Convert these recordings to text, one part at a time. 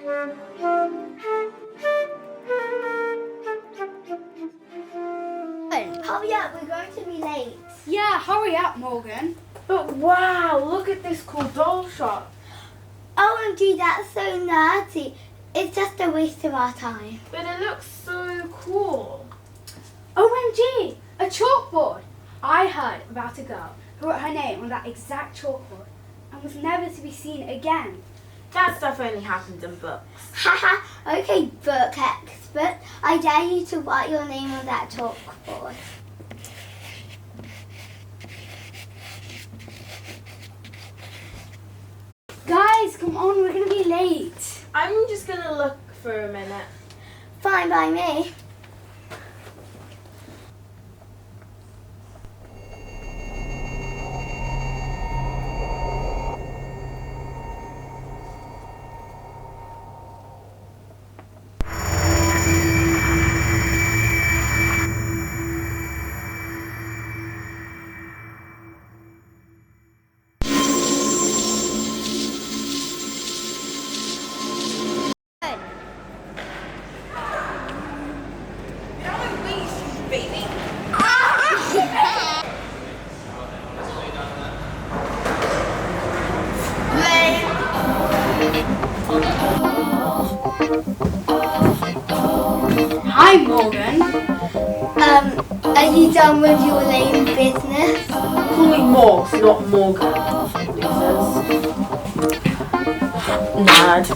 Hurry up, we're going to be late. Yeah, hurry up, Morgan. But wow, look at this cool doll shop. OMG, that's so nerdy. It's just a waste of our time. But it looks so cool. OMG, a chalkboard. I heard about a girl who wrote her name on that exact chalkboard and was never to be seen again. That stuff only happens in books. Haha, okay, book expert. I dare you to write your name on that chalkboard. Guys, come on, we're going to be late. I'm just gonna look for a minute. Fine by me. Hi, Morgan. Are you done with your lame business? Call me Morse, not Morgan. Losers. Nerd.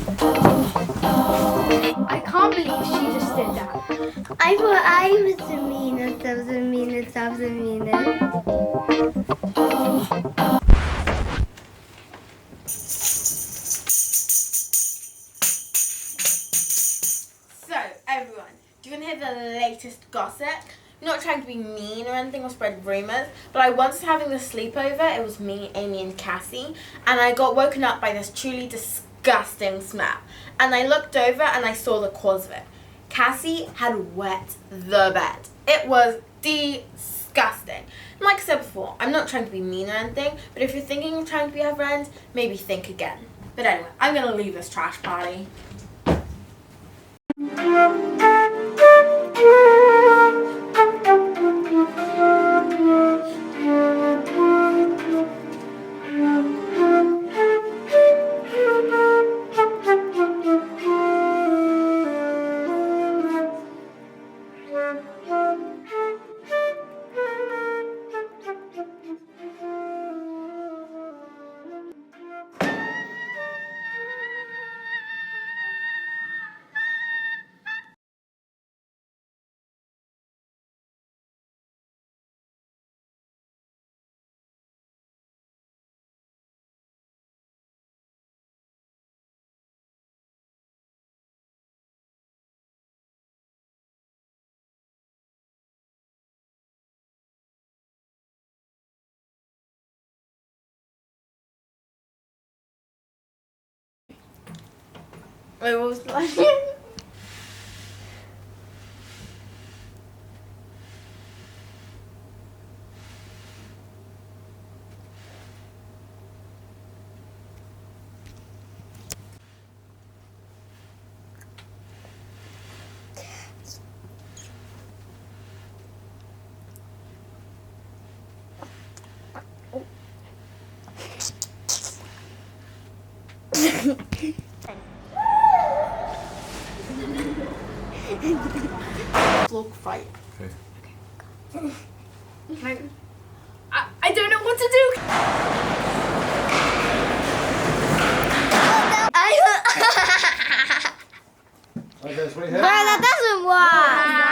I can't believe she just did that. I thought I was the meanest of the meanest of the meanest. So, everyone, do you want to hear the latest gossip? I'm not trying to be mean or anything or spread rumours, but I once having the sleepover. It was me, Amy and Cassie, and I got woken up by this truly disgusting smell. And I looked over and I saw the cause of it. Cassie had wet the bed. It was disgusting. And like I said before, I'm not trying to be mean or anything, but if you're thinking of trying to be her friend, maybe think again. But anyway, I'm going to leave this trash party. Wait, what was the line? Vlog fight. Okay. I don't know what to do. Okay, let's wait here. That doesn't work.